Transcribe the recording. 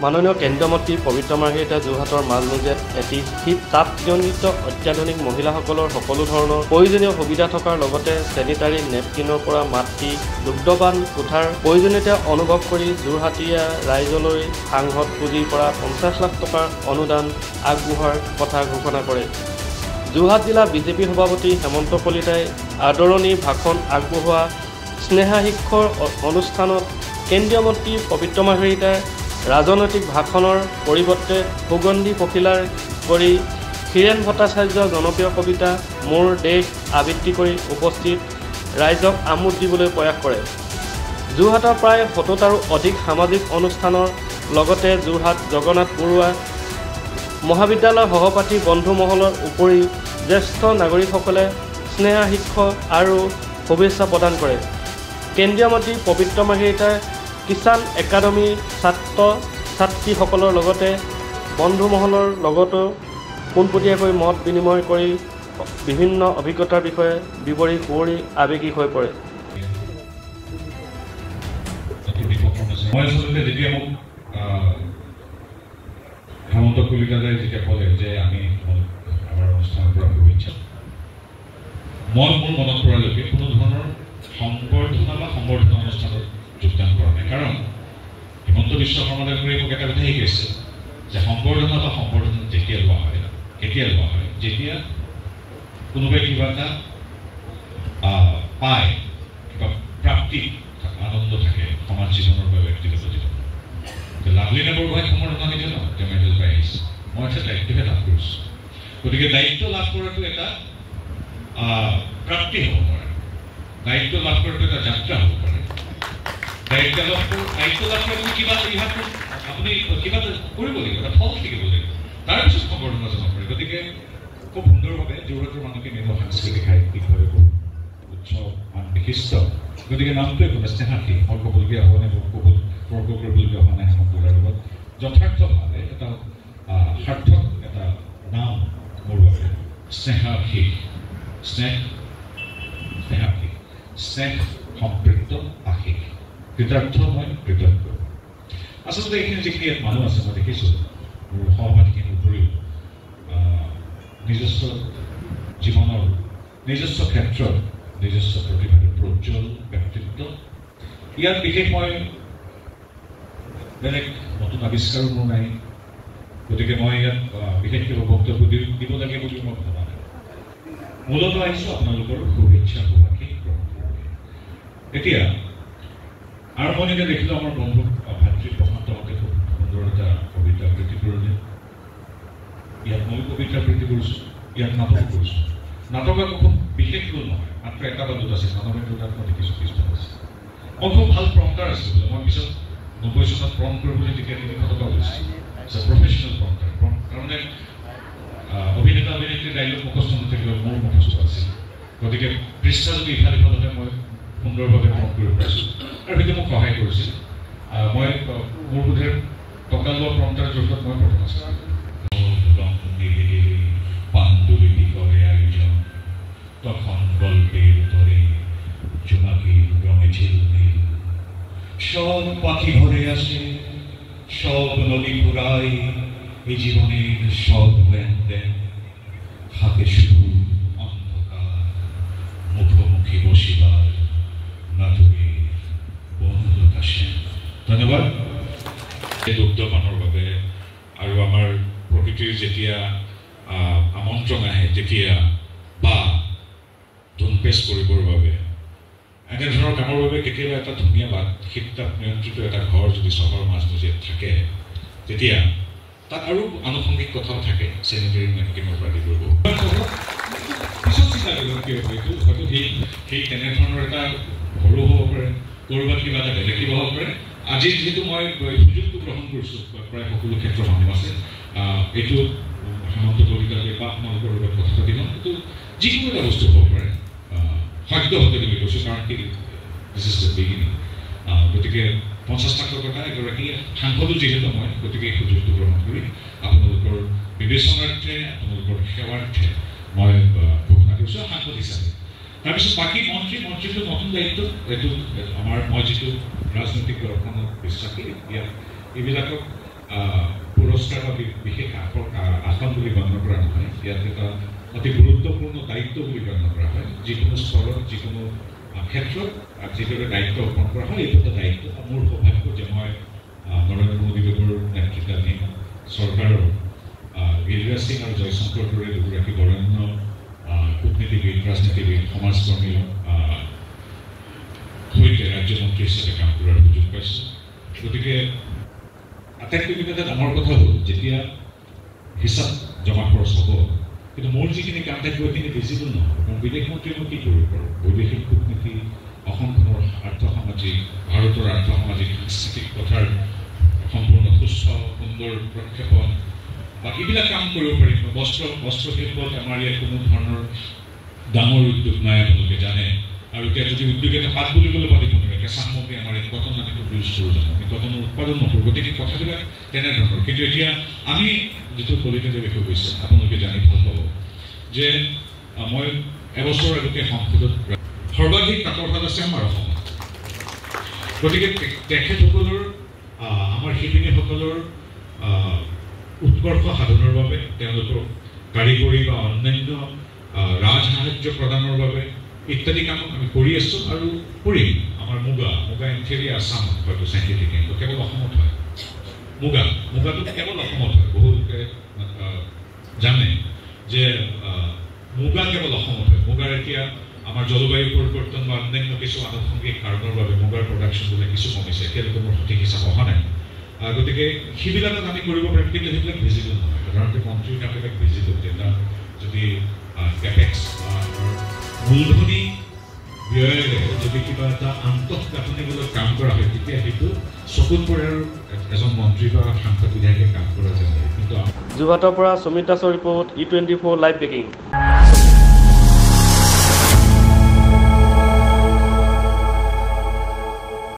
মাননীয় কেন্দ্ৰীয় মন্ত্ৰী পবিত্ৰ মাৰ্ঘেৰিটা যোৰহাটৰ মাজমজিয়াত এটি শীত তাপজনিত অত্যাধুনিক মহিলাসকলৰ সকলো ধৰণৰ প্ৰয়োজনীয় সুবিধা থকাৰ লগতে চেনিটাৰী নেপকিনৰ পৰা মাতৃ দুগ্ধবান কোঠাৰ প্ৰয়োজনীয়তা অনুভৱ কৰি যোৰহাটীয়া ৰাইজলৈ সাংসদ পুঁজিৰ পৰা 50 লাখ টকাৰ অনুদান আগবঢ়োৱাৰ কথা ঘোষণা কৰে। যোৰহাট জিলা বিজেপি সভাপতি হেমন্ত কলিতাই আদৰণি ভাষণ আগবঢ়োৱা স্নেহা শিক্ষৰ অনুষ্ঠানত কেন্দ্ৰীয় মন্ত্ৰী পবিত্ৰ মাৰ্ঘেৰিটাই ৰাজনৈতিক ভাষণৰ পৰিৱৰ্তে সুগন্ধি পখিলাৰ কৰি হীৰেণ ভট্টাচাৰ্যৰ জনপ্ৰিয় কবিতা মোৰ দেশ আবৃত্তি কৰি উপস্থিত ৰাইজক আমোদ দিবলৈ প্ৰয়াস কৰে। যোৰহাটৰ প্ৰায় 70টাৰো অধিক সামাজিক অনুষ্ঠানৰ লগতে যোৰহাট জগন্নাথ বৰুৱা মহাবিদ্যালয়ৰ সহপাঠী বন্ধু মহলৰ উপৰি জ্যেষ্ঠ নাগৰিকসকলে স্নেহা শিক্ষা আৰু শুভেচ্ছা প্ৰদান কৰে। কেন্দ্ৰীয় মন্ত্ৰী পবিত্ৰ মাৰ্ঘেৰিটাই কিষাণ একাডেমীৰ ছাত্ৰ ছাত্ৰীসকলৰ লগতে বন্ধু মহলৰ লগতো পোনপটীয়াকৈ মত বিনিময় কৰি বিভিন্ন অভিজ্ঞতাৰ বিষয়ে বিৱৰি সুঁৱৰি আৱেগিক হৈ পৰে। হেমন্ত কলিতাই যেতিয়া ক'লে যে আমি আমাৰ অনুষ্ঠানৰ পৰা শুভেচ্ছা, মই মোৰ মনত পৰালৈকে কোনো ধৰণৰ সম্বৰ্ধনা বা সম্বৰ্ধনা অনুষ্ঠানত যোগদান কৰা নাই। কাৰণ হিমন্ত বিশ্ব শৰ্মাদেৱে মোক এটা কথা শিকাইছে যে সম্বৰ্ধনা বা সম্বৰ্ধনা কেতিয়া লোৱা হয় যেতিয়া কোনোবাই কিবা এটা পায়, কিবা প্ৰাপ্তি আনন্দ থাকে সমাজ জীৱনৰ বা ব্যক্তিগত জীৱন। লাভলীনা বৰগোহাঁই সম্বৰ্ধনা নিদিয়ে ন, তেওঁ মেডেল পাই আহিছে, মই এটা দায়িত্বহে লাভ কৰিছোঁ। গতিকে দায়িত্ব লাভ কৰাটো এটা প্ৰাপ্তি হ'ব পাৰে, দায়িত্ব লাভ কৰাটো এটা যাত্ৰা হ'ব পাৰে। দায়িত্ব লাভ কৰি কিবা আপুনি কিবা কৰিব লাগিব, এটা ফল থাকিব লাগিব, তাৰপিছত সম্বৰ্ধনা জনাব পাৰে। গতিকে খুব সুন্দৰভাৱে যোৰহাটৰ মানুহকে নিব সাংস্কৃতিক সাহিত্যিকভাৱে বহুত উৎসৱ মান বিশিষ্ট। গতিকে নামটোৱে ক'লে স্নেহাশী, মই ক'বলগীয়া হোৱা নাই, বহুত তৰ্ক কৰিবলগীয়া হোৱা নাই। হেমন্তৰ লগত যথাৰ্থভাৱে এটা সাৰ্থক এটা নাম মোৰ বাবে স্নেহাশী, স্নেহ সম্পৃক্ত আশীষ, কৃতাৰ্থ মই কৃতজ্ঞ। আচলতে এইখিনি যিখিনি ইয়াত মানুহ আছে মই দেখিছোঁ, মোৰ সহপাঠীখিনিৰ উপৰিও নিজস্ব জীৱনৰ নিজস্ব ক্ষেত্ৰত নিজস্ব প্ৰতিভাৰ প্ৰজ্বল ব্যক্তিত্ব। ইয়াত বিশেষ মই বেলেগ নতুন আৱিষ্কাৰো মোৰ নাই, গতিকে মই ইয়াত বিশেষ কিবা বক্তব্য দিব লাগে বুলি মই ভবা নাই। মূলতঃ আহিছোঁ আপোনালোকৰ শুভেচ্ছা সুভাষিক গ্ৰহণ কৰিবলৈ। এতিয়া আৰম্ভণিতে দেখিলোঁ আমাৰ বন্ধু ভাতৃ প্ৰশান্তহঁতে খুব সুন্দৰ এটা কবিতা আবৃত্তি কৰিলে। ইয়াত মই কবিতা আবৃত্তি কৰিছোঁ, ইয়াত নাটক কৰিছোঁ। নাটক আকৌ খুব বিশেষ ৰূল নহয়, মাত্ৰ এটা বা দুটা আছে, 99 তাত মই দেখিছোঁ পিছফাল আছে। মই খুব ভাল প্ৰম্পটাৰ আছিলোঁ বোলে, মই পিছত 90 চনত প্ৰম্পট কৰিবলৈ তেতিয়া 300 টকা লৈছোঁ। প্ৰফেশ্যনেল প্ৰম্পটাৰ, তাৰমানে অভিনেতা অভিনেত্ৰীৰ ডাইলগ মুখস্থ নাথাকিলেও মোৰ মুখস্থ আছিল। গতিকে পৃষ্ঠা যদি ইফাল সিফাল হ'লে মই সুন্দৰভাৱে প্ৰম্পট কৰিব পাৰিছোঁ, আৰু সেইটো মোক সহায় কৰিছিল। মই মোৰ বোধে টকা লোৱা প্ৰম্পটাৰ জৰিয়তে মই প্ৰথম আছিলোঁ। পাণ্ডুলিপি কৰে আয়োজন, তখন গল্পের তরে জোনাকির রঙে ঝিলমিল, সব পাখি ভরে আসে, সব নদী ঘুরায়, এই জীবনের সব লেনদেন, হাতে শুধু অন্ধকার, মুখোমুখি বসিবার নাটকে বনলতা সেন। ধন্যবাদ এই দুগ্ধপানৰ বাবে। আৰু আমাৰ প্ৰকৃতিৰ যেতিয়া আমন্ত্ৰণ আহে তেতিয়া বা ধুনপেচ কৰিবৰ বাবে এনেধৰণৰ কামৰ বাবে কেতিয়াবা এটা ধুনীয়া বাট শীততাপ নিয়ন্ত্ৰিত এটা ঘৰ যদি চহৰৰ মাজমজিয়াত থাকে, তেতিয়া তাত আৰু আনুষংগিক কথাও থাকে, চেনিটাৰী নেপকিনৰ পৰা আদি কৰিব। পিছত চিন্তা কৰিব হয়তো সেই তেনেধৰণৰ এটা সৰু হ'ব পাৰে, ক'ৰবাত কিবা এটা বেলেগ কিবা হ'ব পাৰে। আজি যিহেতু মই সুযোগটো গ্ৰহণ কৰিছোঁ, প্ৰায় সকলো ক্ষেত্ৰৰ মানুহ আছে, এইটো হেমন্ত কলিতাই বা আপোনালোকৰ লগত কথা পাতিম, কিন্তু যিকোনো এটা বস্তু হ'ব পাৰে, সদ্যহতে বুলি কৈছোঁ, কাৰণ কি দিছ ইজ দ্য বিগিনিং। গতিকে 50 লাখ টকা এগৰাকী সাংসদো যিহেতু মই, গতিকে এই সুযোগটো গ্ৰহণ কৰি আপোনালোকৰ বিবেচনাৰ্থে, আপোনালোকৰ সেৱাৰ্থে মই ঘোষণা কৰিছোঁ সাংসদ হিচাপে। তাৰপিছত বাকী মন্ত্ৰীটো নতুন দায়িত্ব, এইটো আমাৰ মই যিটো ৰাজনৈতিক দৰ্শনত বিশ্বাসী, ইয়াত এইবিলাকক পুৰস্কাৰ বা বিশেষ আসন বুলি গণ্য কৰা নহয়। ইয়াত এটা অতি গুৰুত্বপূৰ্ণ দায়িত্ব বুলি গণ্য কৰা হয়। যিকোনো স্তৰত যিকোনো ক্ষেত্ৰত যিদৰে দায়িত্ব অৰ্পণ কৰা হয়, এইটো এটা দায়িত্ব। মোৰ সৌভাগ্য যে মই নৰেন্দ্ৰ মোদীদেৱৰ নেতৃত্বাধীন চৰকাৰৰ গিৰিৰাজ সিং আৰু জয়শংকৰ দৰে দুগৰাকী বৰেণ্য কূটনীতিবিদ, ৰাজনীতিবিদ, সমাজকৰ্মীৰ সৈতে ৰাজ্যমন্ত্ৰী হিচাপে কাম কৰাৰ সুযোগ পাইছোঁ। গতিকে আটাইতকৈ এটা ডাঙৰ কথা হ'ল যেতিয়া হিচাপ জমা খৰচ হ'ব, কিন্তু মোৰ যিখিনি কাম থাকিব সেইখিনি ভিজিবল নহ'ব। কাৰণ বিদেশ মন্ত্ৰী মই কি কৰিব পাৰোঁ? বৈদেশিক কূটনীতি, অসমখনৰ আৰ্থসামাজিক, ভাৰতৰ আৰ্থসামাজিক সাংস্কৃতিক কথাৰ সম্পূৰ্ণ সুস্থ সুন্দৰ প্ৰক্ষেপণ বা এইবিলাক কাম কৰিব পাৰিম। বস্ত্ৰশিল্পত আমাৰ ইয়াত কোনো ধৰণৰ ডাঙৰ উদ্যোগ নাই, আপোনালোকে জানে। আৰু এতিয়া যদি উদ্যোগ এটা পাত বুলিবলৈ পাতিব নোৱাৰে, কেঁচা সামগ্ৰী আমাৰ ইয়াত কটন আমি প্ৰডিউচ কৰোঁ জানো, আমি কটনৰ উৎপাদন নকৰোঁ। গতিকে কথাবিলাক তেনেধৰণৰ। কিন্তু এতিয়া আমি যিটো কলিতাতে বিষয় কৈছে, আপোনালোকে জানি ভাল পাব যে মই এবছৰ আগতে সংসদত সৰ্বাধিক তাঁতৰ শাল আছে আমাৰ অসমত। গতিকে তেখেতসকলৰ আমাৰ শিপিনীসকলৰ উৎকৰ্ষ সাধনৰ বাবে, তেওঁলোকক কাৰিকৰী বা অন্যান্য ৰাজসাহায্য প্ৰদানৰ বাবে ইত্যাদি কাম আমি কৰি আছোঁ আৰু কৰিম। আমাৰ মুগা এনথেৰি আছাম হয়তো চাইণ্টিফিক কিন্তু কেৱল অসমত হয়। মুগাটো কেৱল অসমত হয়। বহুলোকে জানে যে মুগা কেৱল অসমত হয়। মুগাৰ এতিয়া আমাৰ জলবায়ু পৰিৱৰ্তন বা অন্যান্য কিছু আনুষংগিক কাৰণৰ বাবে মুগাৰ প্ৰডাকশ্যনবিলাক কিছু কমিছে। এতিয়ালৈকে মোৰ সঠিক হিচাপ অহা নাই। গতিকে সেইবিলাকত আমি কৰিব পাৰিম, কিন্তু সেইবিলাক ভিজিবল নহয়। সাধাৰণতে মন্ত্ৰীৰ কামবিলাক ভিজিবল। তেতিয়া যদি কেপেক্স মূলধনী ব্যয়েৰে যদি কিবা এটা আন্তঃগাঁথনিমূলক কাম কৰা হয়, তেতিয়া সেইটো চকুত পৰে আৰু এজন মন্ত্ৰী বা সাংসদ বিধায়কে কাম কৰা যায়। কিন্তু যোৰহাটৰ পৰা সুমিত দাসৰ ৰিপৰ্ট, E24 লাইভ ব্ৰেকিং।